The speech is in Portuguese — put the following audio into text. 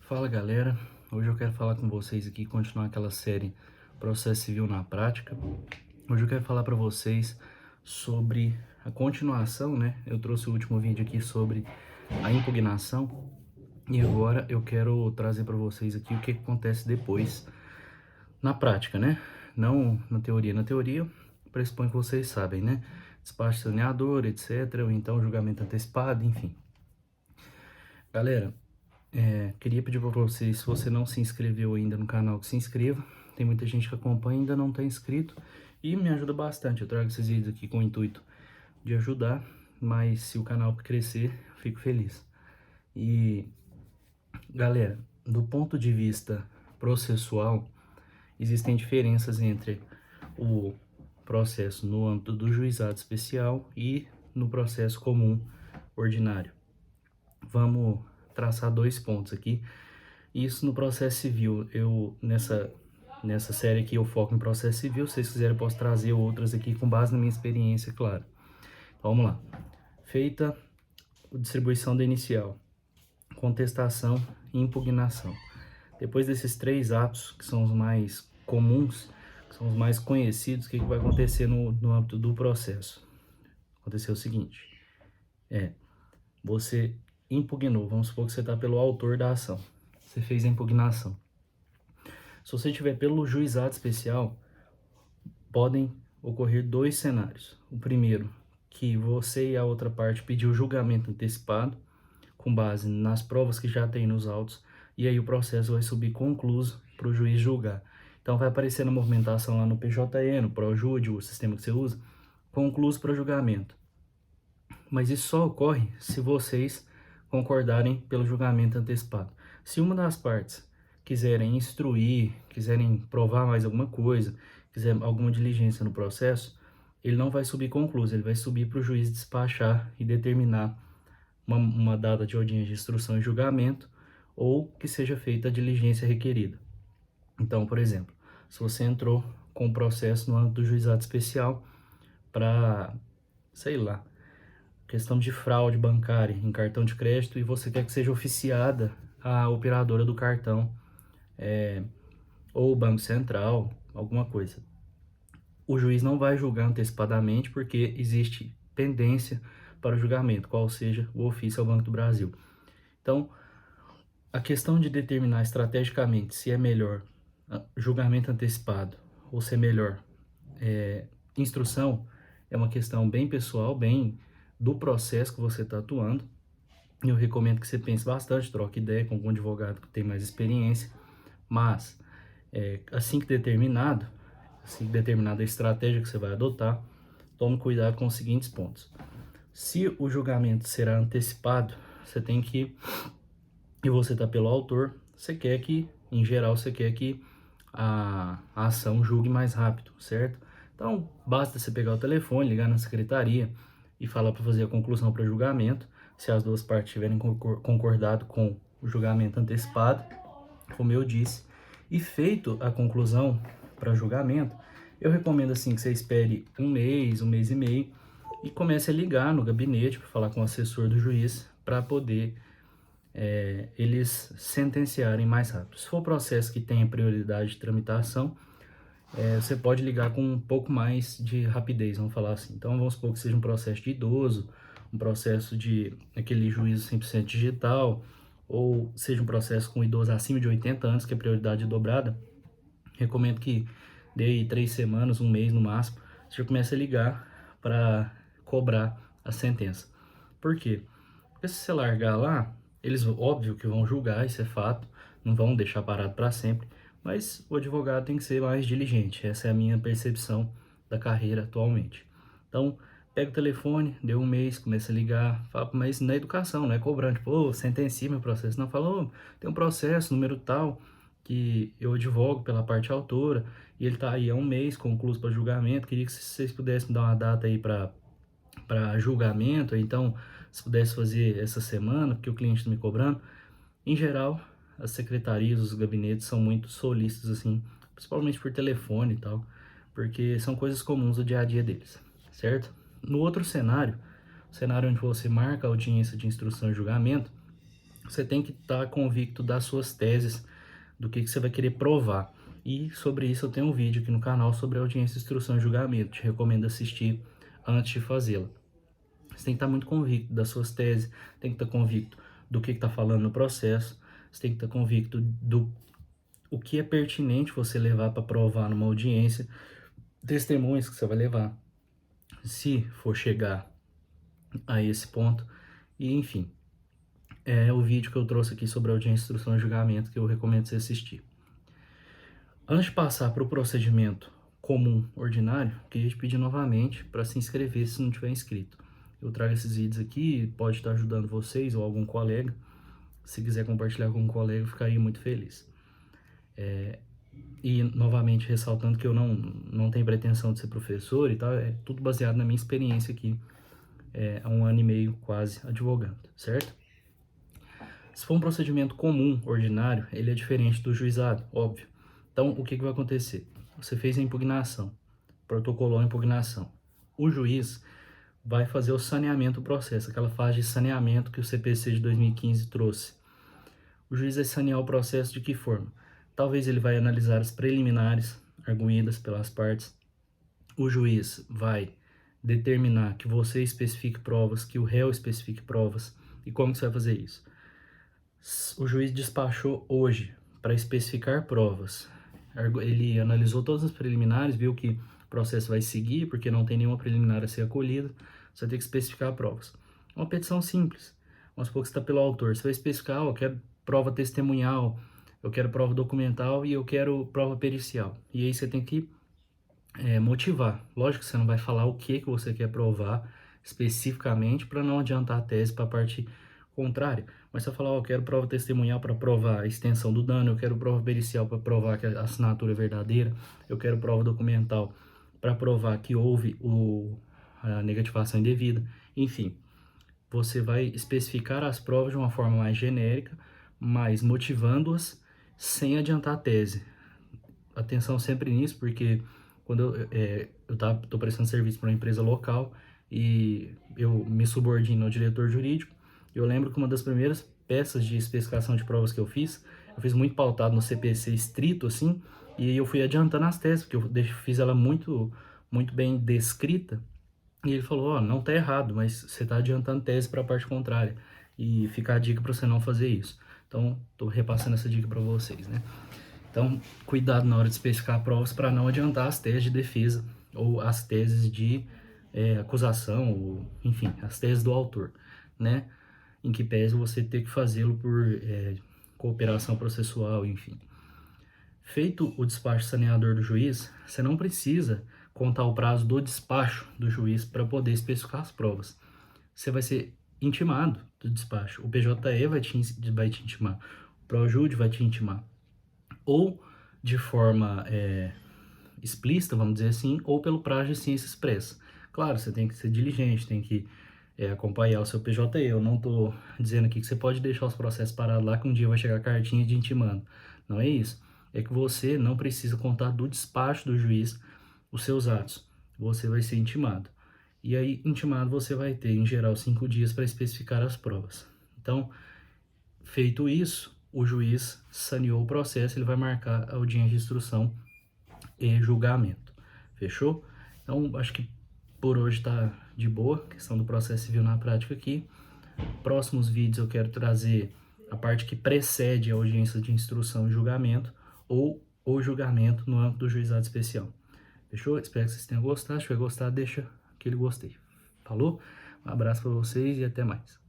Fala galera, hoje eu quero falar com vocês aqui, continuar aquela série Processo Civil na Prática. Hoje eu quero falar para vocês sobre a continuação, né? Eu trouxe o último vídeo aqui sobre a impugnação e agora eu quero trazer para vocês aqui o que acontece depois na prática, né? Não na teoria. Na teoria, pressupõe que vocês sabem, né? Despacho saneador, etc. Ou então julgamento antecipado, enfim. Galera, queria pedir para vocês, se você não se inscreveu ainda no canal, que se inscreva. Tem muita gente que acompanha e ainda não está inscrito e me ajuda bastante. Eu trago esses vídeos aqui com o intuito de ajudar, mas se o canal crescer, fico feliz. E, galera, do ponto de vista processual, existem diferenças entre o processo no âmbito do juizado especial e no processo comum ordinário. Vamos traçar dois pontos aqui. Isso no processo civil. Nessa série aqui eu foco em processo civil. Se vocês quiserem, eu posso trazer outras aqui com base na minha experiência, claro. Então, vamos lá. Feita a distribuição da inicial, contestação e impugnação. Depois desses três atos, que são os mais comuns, que são os mais conhecidos, o que vai acontecer no âmbito do processo? Aconteceu o seguinte, você impugnou, vamos supor que você está pelo autor da ação, você fez a impugnação. Se você estiver pelo juizado especial, podem ocorrer dois cenários. O primeiro, que você e a outra parte pediu julgamento antecipado, com base nas provas que já tem nos autos, e aí o processo vai subir concluso para o juiz julgar. Então vai aparecer na movimentação lá no PJE, no ProJude, o sistema que você usa, concluso para julgamento. Mas isso só ocorre se vocês concordarem pelo julgamento antecipado. Se uma das partes quiserem instruir, quiserem provar mais alguma coisa, quiser alguma diligência no processo, ele não vai subir concluso, ele vai subir para o juiz despachar e determinar uma data de audiência de instrução e julgamento, ou que seja feita a diligência requerida. Então, por exemplo, se você entrou com um processo no âmbito do juizado especial para, sei lá, questão de fraude bancária em cartão de crédito e você quer que seja oficiada a operadora do cartão, ou o Banco Central, alguma coisa. O juiz não vai julgar antecipadamente porque existe pendência para o julgamento, qual seja o ofício ao Banco do Brasil. Então, a questão de determinar estrategicamente se é melhor julgamento antecipado ou se é melhor instrução é uma questão bem pessoal, bem do processo que você está atuando. Eu recomendo que você pense bastante, troque ideia com algum advogado que tem mais experiência, mas assim que determinada a estratégia que você vai adotar, tome cuidado com os seguintes pontos. Se o julgamento será antecipado, você tem que, e você está pelo autor, você quer que, em geral, você quer que a ação julgue mais rápido, certo? Então, basta você pegar o telefone, ligar na secretaria e falar para fazer a conclusão para julgamento. Se as duas partes tiverem concordado com o julgamento antecipado, como eu disse, e feito a conclusão para julgamento, eu recomendo assim que você espere um mês e meio e comece a ligar no gabinete para falar com o assessor do juiz para poder eles sentenciarem mais rápido. Se for processo que tenha prioridade de tramitação, você pode ligar com um pouco mais de rapidez, vamos falar assim. Então, vamos supor que seja um processo de idoso, um processo de aquele juízo 100% digital, ou seja um processo com idoso acima de 80 anos, que é prioridade dobrada. Recomendo que dê aí 3 semanas, um mês no máximo, você já começa a ligar para cobrar a sentença. Por quê? Porque se você largar lá, eles óbvio que vão julgar, isso é fato, não vão deixar parado para sempre, mas o advogado tem que ser mais diligente, essa é a minha percepção da carreira atualmente. Então, pega o telefone, deu um mês, começa a ligar, fala, mas na educação, não é cobrando, tipo, sentencia meu processo, não, fala, tem um processo, número tal, que eu advogo pela parte autora, e ele tá aí há um mês, concluso para julgamento, queria que vocês pudessem me dar uma data aí para julgamento, então, se pudesse fazer essa semana, porque o cliente está me cobrando. Em geral, as secretarias, os gabinetes são muito solícitos, assim, principalmente por telefone e tal, porque são coisas comuns do dia a dia deles, certo? No outro cenário, o cenário onde você marca a audiência de instrução e julgamento, você tem que estar convicto das suas teses, do que você vai querer provar. E sobre isso eu tenho um vídeo aqui no canal sobre audiência, instrução e julgamento. Te recomendo assistir antes de fazê-la. Você tem que estar muito convicto das suas teses, tem que estar convicto do que está falando no processo, você tem que estar convicto do o que é pertinente você levar para provar numa audiência, testemunhas que você vai levar, se for chegar a esse ponto, e enfim. É o vídeo que eu trouxe aqui sobre audiência, instrução e julgamento que eu recomendo você assistir. Antes de passar para o procedimento comum ordinário, queria te pedir novamente para se inscrever se não tiver inscrito. Eu trago esses vídeos aqui, pode estar ajudando vocês ou algum colega. Se quiser compartilhar com um colega, eu ficaria muito feliz. E novamente ressaltando que eu não tenho pretensão de ser professor e tal, é tudo baseado na minha experiência aqui, há 1 ano e meio quase advogando, certo? Se for um procedimento comum, ordinário, ele é diferente do juizado, óbvio. Então, o que vai acontecer? Você fez a impugnação, protocolou a impugnação. O juiz vai fazer o saneamento do processo, aquela fase de saneamento que o CPC de 2015 trouxe. O juiz vai sanear o processo de que forma? Talvez ele vai analisar as preliminares arguídas pelas partes. O juiz vai determinar que você especifique provas, que o réu especifique provas. E como que você vai fazer isso? O juiz despachou hoje para especificar provas. Ele analisou todas as preliminares, viu que o processo vai seguir, porque não tem nenhuma preliminar a ser acolhida. Você vai ter que especificar provas. Uma petição simples. Vamos supor que você está pelo autor. Você vai especificar, eu quero prova testemunhal, eu quero prova documental e eu quero prova pericial. E aí você tem que motivar. Lógico que você não vai falar o que você quer provar especificamente para não adiantar a tese para a parte contrária. Mas você vai falar, eu quero prova testemunhal para provar a extensão do dano, eu quero prova pericial para provar que a assinatura é verdadeira, eu quero prova documental para provar que houve a negativação indevida. Enfim, você vai especificar as provas de uma forma mais genérica, mas motivando-as sem adiantar a tese. Atenção sempre nisso, porque quando eu tô prestando serviço para uma empresa local e eu me subordino ao diretor jurídico, eu lembro que uma das primeiras peças de especificação de provas que eu fiz muito pautado no CPC estrito, assim, e eu fui adiantando as teses, porque eu fiz ela muito bem descrita, e ele falou, ó, não tá errado, mas você tá adiantando tese para a parte contrária, e fica a dica para você não fazer isso. Então, tô repassando essa dica para vocês, né? Então, cuidado na hora de especificar provas para não adiantar as teses de defesa ou as teses de acusação, ou, enfim, as teses do autor, né? Em que pese você ter que fazê-lo por cooperação processual, enfim. Feito o despacho saneador do juiz, você não precisa contar o prazo do despacho do juiz para poder especificar as provas. Você vai ser intimado do despacho. O PJE vai te intimar, o Projude vai te intimar. Ou de forma explícita, vamos dizer assim, ou pelo prazo de ciência expressa. Claro, você tem que ser diligente, tem que acompanhar o seu PJE. Eu não estou dizendo aqui que você pode deixar os processos parados lá, que um dia vai chegar a cartinha de intimando. Não é isso. É que você não precisa contar do despacho do juiz os seus atos. Você vai ser intimado. E aí, intimado, você vai ter, em geral, 5 dias para especificar as provas. Então, feito isso, o juiz saneou o processo, ele vai marcar a audiência de instrução e julgamento. Fechou? Então, acho que por hoje tá de boa, questão do processo civil na prática aqui. Próximos vídeos eu quero trazer a parte que precede a audiência de instrução e julgamento, ou o julgamento no âmbito do juizado especial. Fechou? Espero que vocês tenham gostado. Se tiver gostado, deixa aquele gostei. Falou? Um abraço para vocês e até mais.